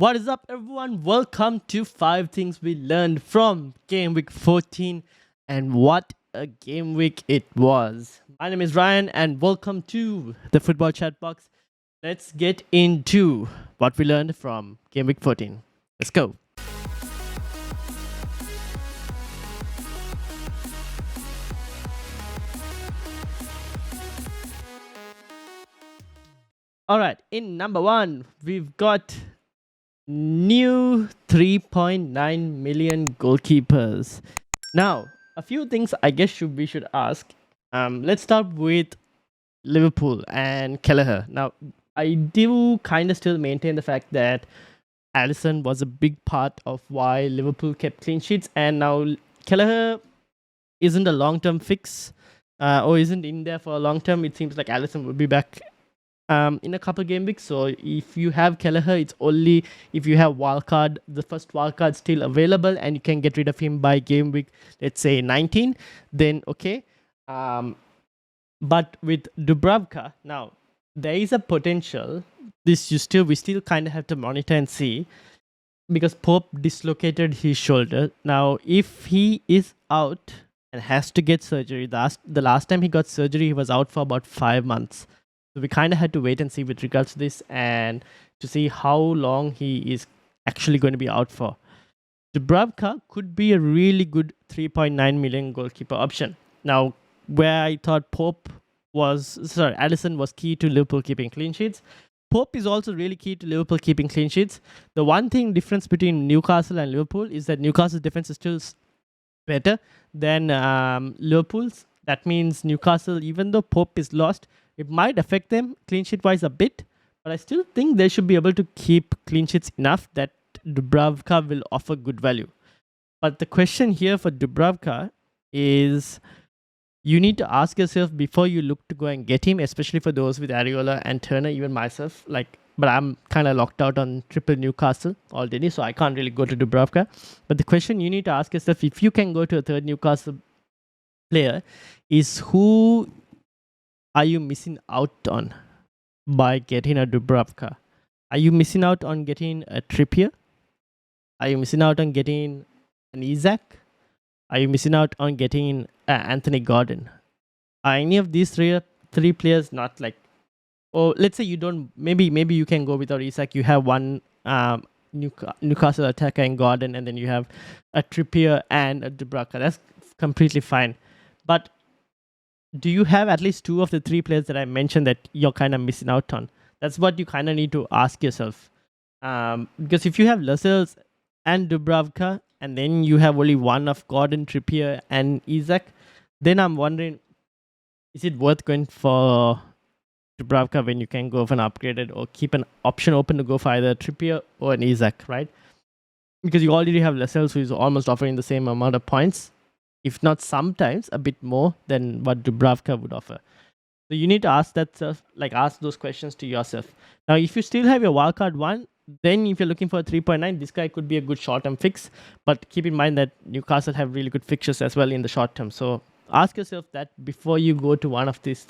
What is up, everyone? Welcome to 5 Things We Learned from Game Week 14. And what a game week it was. My name is Ryan, and welcome to the Football Chatbox. Let's get into what we learned from Game Week 14. Let's go. All right, in number 1, we've got new 3.9 million goalkeepers. Now, a few things I guess we should ask. Let's start with Liverpool and Kelleher. Now, I do kind of still maintain the fact that Alisson was a big part of why Liverpool kept clean sheets, and now Kelleher isn't a long-term fix or isn't in there for a long term. It seems like Alisson will be back in a couple game weeks. So if you have Kelleher, it's only if you have wildcard, the first wildcard still available, and you can get rid of him by game week, let's say 19, then okay. But with Dubravka, now there is a potential. We still kind of have to monitor and see, because Pope dislocated his shoulder. Now, if he is out and has to get surgery, the last time he got surgery, he was out for about 5 months. So we kind of had to wait and see with regards to this, and to see how long he is actually going to be out for. Dubravka could be a really good 3.9 million goalkeeper option. Now, where I thought Alisson was key to Liverpool keeping clean sheets, Pope is also really key to Liverpool keeping clean sheets. The one thing difference between Newcastle and Liverpool is that Newcastle's defense is still better than Liverpool's. That means Newcastle, even though Pope is lost, it might affect them clean sheet wise a bit, but I still think they should be able to keep clean sheets enough that Dubravka will offer good value. But the question here for Dubravka is, you need to ask yourself before you look to go and get him, especially for those with Areola and Turner, even myself. But I'm kind of locked out on triple Newcastle already, so I can't really go to Dubravka. But the question you need to ask yourself, if you can go to a third Newcastle player, is who are you missing out on by getting a Dubravka? Are you missing out on getting a Trippier? Are you missing out on getting an Isaac? Are you missing out on getting Anthony Gordon? Are any of these three players not like? Or let's say you don't. Maybe you can go without Isaac. You have one Newcastle attacker in Gordon, and then you have a Trippier and a Dubravka. That's completely fine. But do you have at least 2 of the 3 players that I mentioned that you're kind of missing out on? That's what you kind of need to ask yourself. Because if you have Lascelles and Dubravka, and then you have only one of Gordon, Trippier, and Isaac, then I'm wondering, is it worth going for Dubravka when you can go for an upgraded, or keep an option open to go for either Trippier or an Isaac, right? Because you already have Lascelles, who is almost offering the same amount of points, if not sometimes a bit more than what Dubravka would offer. So you need to ask ask those questions to yourself. Now, if you still have your wildcard one, then if you're looking for a 3.9, this guy could be a good short-term fix. But keep in mind that Newcastle have really good fixtures as well in the short term. So ask yourself that before you go to one of these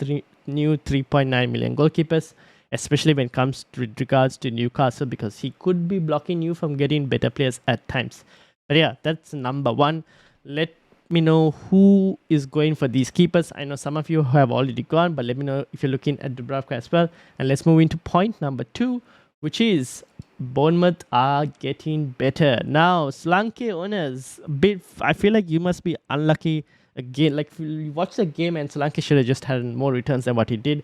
new 3.9 million goalkeepers, especially when it comes with regards to Newcastle, because he could be blocking you from getting better players at times. But yeah, that's number 1. Let me know who is going for these keepers. I know some of you have already gone, but let me know if you're looking at Dubravka as well. And let's move into point number 2, which is Bournemouth are getting better. Now, Solanke owners, I feel like you must be unlucky again. Like, if you watch the game, and Solanke should have just had more returns than what he did.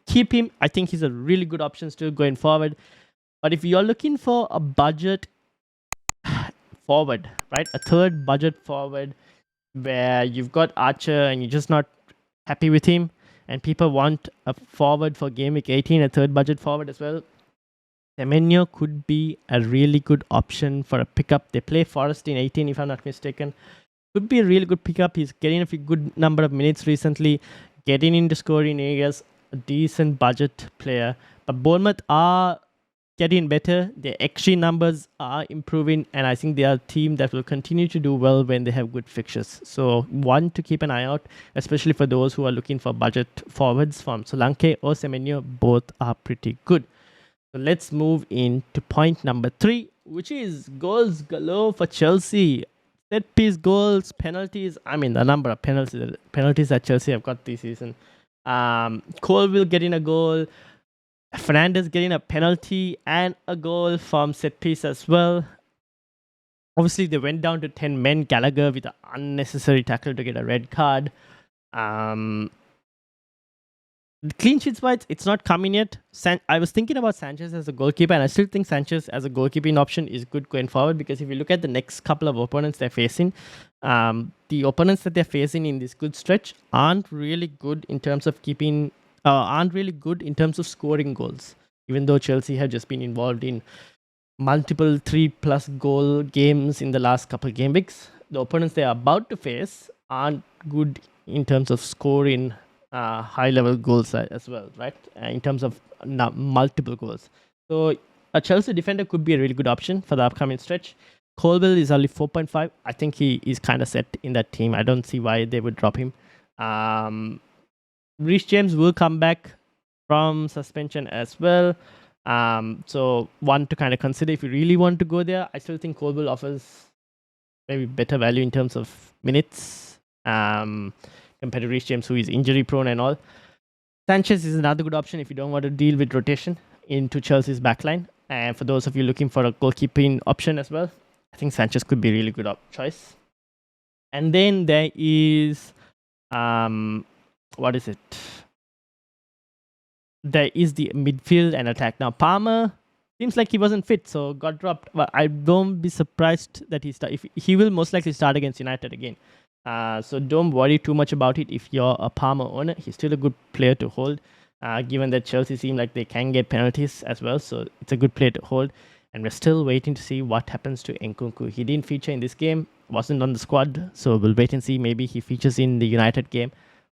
Keep him. I think he's a really good option still going forward. But if you're looking for a budget forward, right, a third budget forward where you've got Archer and you're just not happy with him, and people want a forward for game week 18, a third budget forward as well, Semenyo could be a really good option for a pickup. They play Forest in 18, if I'm not mistaken. Could be a really good pickup. He's getting a good number of minutes recently, getting into scoring areas, a decent budget player. But Bournemouth are getting better. Their XG numbers are improving, and I think they are a team that will continue to do well when they have good fixtures. So one to keep an eye out, especially for those who are looking for budget forwards from Solanke or Semenyo. Both are pretty good. So let's move into point number 3, which is goals galore for Chelsea. Set piece goals, penalties. I mean, the number of penalties that Chelsea have got this season. Cole will get in a goal. Fernandes getting a penalty and a goal from set piece as well. Obviously, they went down to 10 men. Gallagher with an unnecessary tackle to get a red card. Clean sheets wise, it's not coming yet. I was thinking about Sanchez as a goalkeeper, and I still think Sanchez as a goalkeeping option is good going forward, because if you look at the next couple of opponents they're facing, the opponents that they're facing in this good stretch aren't really good in terms of scoring goals. Even though Chelsea have just been involved in multiple 3+ goal games in the last couple of game weeks, the opponents they are about to face aren't good in terms of scoring high-level goals as well, right? In terms of multiple goals. So a Chelsea defender could be a really good option for the upcoming stretch. Colwell is only 4.5. I think he is kind of set in that team. I don't see why they would drop him. Reece James will come back from suspension as well. So one to kind of consider if you really want to go there. I still think Colwell offers maybe better value in terms of minutes compared to Reece James, who is injury prone and all. Sanchez is another good option if you don't want to deal with rotation into Chelsea's backline. And for those of you looking for a goalkeeping option as well, I think Sanchez could be a really good choice. And then there is what is it? There is the midfield and attack. Now Palmer seems like he wasn't fit, so got dropped. But I don't be surprised that if he will most likely start against United again. So don't worry too much about it if you're a Palmer owner. He's still a good player to hold, given that Chelsea seem like they can get penalties as well. So it's a good player to hold. And we're still waiting to see what happens to Nkunku. He didn't feature in this game, wasn't on the squad. So we'll wait and see. Maybe he features in the United game.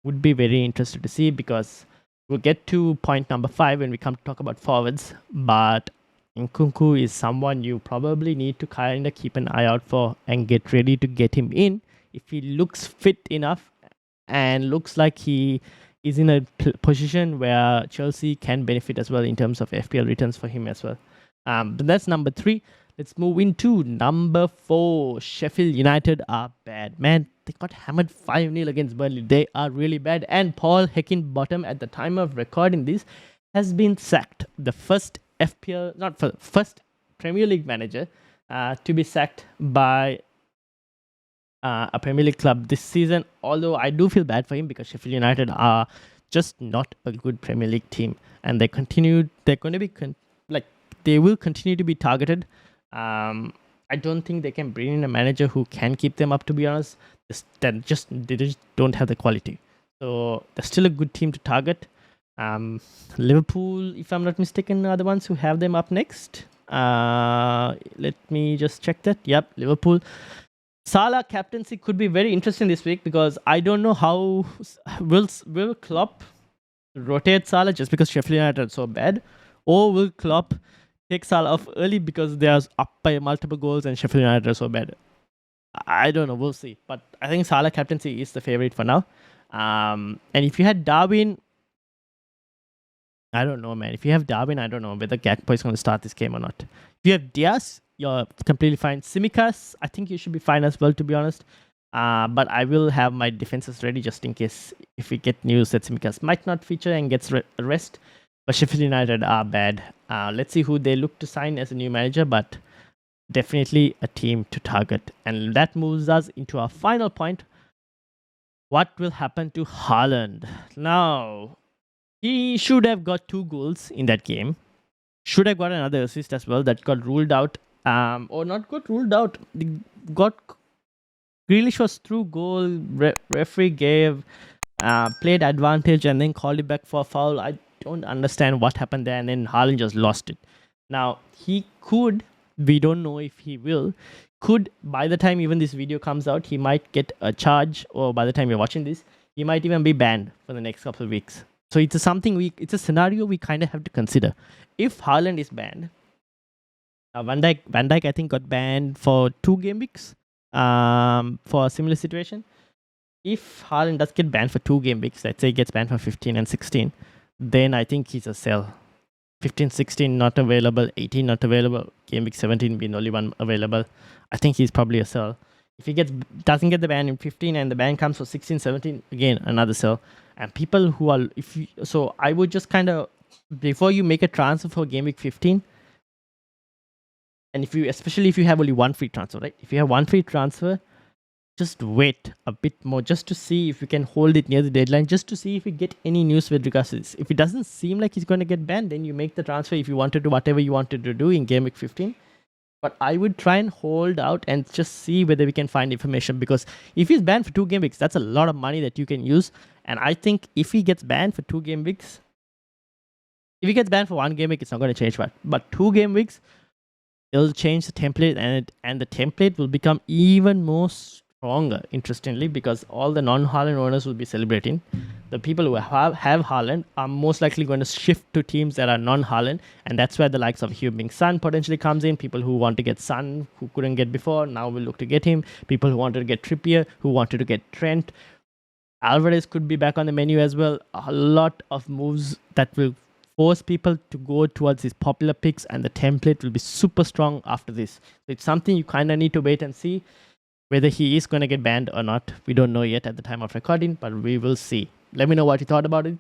Would be very interested to see, because we'll get to point number 5 when we come to talk about forwards. But Nkunku is someone you probably need to kind of keep an eye out for and get ready to get him in if he looks fit enough and looks like he is in a position where Chelsea can benefit as well in terms of FPL returns for him as well. But that's number 3. Let's move into number 4. Sheffield United are bad. Man, they got hammered 5-0 against Burnley. They are really bad. And Paul Heckingbottom, at the time of recording this, has been sacked. The first Premier League manager to be sacked by a Premier League club this season. Although I do feel bad for him, because Sheffield United are just not a good Premier League team, and they will continue to be targeted. I don't think they can bring in a manager who can keep them up, to be honest. They just don't have the quality. So they're still a good team to target. Liverpool, if I'm not mistaken, are the ones who have them up next. Let me just check that. Yep, Liverpool. Salah captaincy could be very interesting this week, because I don't know how will Klopp rotate Salah just because Sheffield United are so bad, or will Klopp take Salah off early because they are up by multiple goals and Sheffield United are so bad. I don't know. We'll see. But I think Salah captaincy is the favorite for now. And if you had Darwin, I don't know, man. If you have Darwin, I don't know whether Gakpo is going to start this game or not. If you have Diaz, you're completely fine. Tsimikas, I think you should be fine as well, to be honest. But I will have my defenses ready just in case if we get news that Tsimikas might not feature and gets rest. But Sheffield United are bad. Let's see who they look to sign as a new manager, but definitely a team to target. And that moves us into our final point. What will happen to Haaland? Now, he should have got 2 goals in that game. Should have got another assist as well that got ruled out. Or not got ruled out. Grealish was through goal. Referee gave played advantage and then called it back for a foul. I don't understand what happened there, and then Haaland just lost it. Now, he could, we don't know if he will, by the time even this video comes out, he might get a charge, or by the time you're watching this, he might even be banned for the next couple of weeks. So it's a scenario we kind of have to consider. If Haaland is banned, Van Dijk I think got banned for 2 game weeks for a similar situation. If Haaland does get banned for 2 game weeks, let's say he gets banned for 15 and 16, then I think he's a sell 15, 16 not available, 18 not available, game week 17 being the only one available. I think he's probably a sell. If he doesn't get the ban in 15 and the ban comes for 16, 17, again another sell. And people who are so I would just kind of, before you make a transfer for game week 15, and especially if you have only one free transfer, right? If you have one free transfer, just wait a bit more just to see if you can hold it near the deadline, just to see if you get any news with regards to this. If it doesn't seem like he's going to get banned, then you make the transfer if you want to do whatever you wanted to do in game week 15. But I would try and hold out and just see whether we can find information, because if he's banned for 2 game weeks, that's a lot of money that you can use. And I think if he gets banned for 2 game weeks, if he gets banned for 1 game week, it's not going to change much. But 2 game weeks, it'll change the template, and the template will become even more stronger, interestingly, because all the non-Haaland owners will be celebrating. The people who have Haaland are most likely going to shift to teams that are non-Haaland, and that's where the likes of Heung-min Son potentially comes in. People who want to get Son, who couldn't get before, now will look to get him. People who wanted to get Trippier, who wanted to get Trent. Alvarez could be back on the menu as well. A lot of moves that will force people to go towards these popular picks, and the template will be super strong after this. So it's something you kind of need to wait and see whether he is going to get banned or not. We don't know yet at the time of recording, but we will see. Let me know what you thought about it,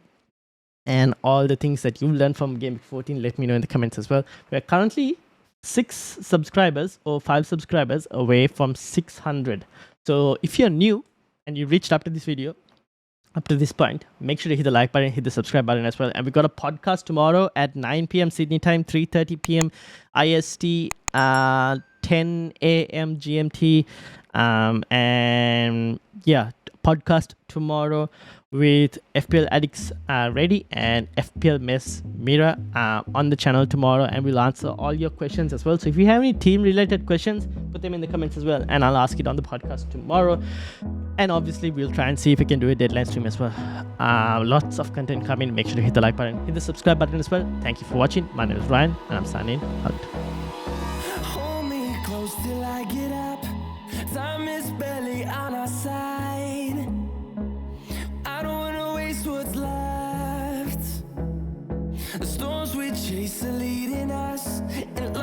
and all the things that you learned from game 14. Let me know in the comments as well. We're currently 6 subscribers or 5 subscribers away from 600. So if you're new and you reached up to this video, up to this point, make sure to hit the like button, hit the subscribe button as well. And we've got a podcast tomorrow at 9 p.m. Sydney time, 3:30 p.m. IST, 10 a.m. GMT. And yeah, podcast tomorrow with FPL Addicts Ready and FPL Mess Mira on the channel tomorrow, and we'll answer all your questions as well. So if you have any team related questions, put them in the comments as well, and I'll ask it on the podcast tomorrow. And obviously we'll try and see if we can do a deadline stream as well. Lots of content coming. Make sure to hit the like button, hit the subscribe button as well. Thank you for watching. My name is Ryan, and I'm signing out. Hold me close till I get up. Time is barely on our side. I don't wanna waste what's left. The storms we chase are leading us, and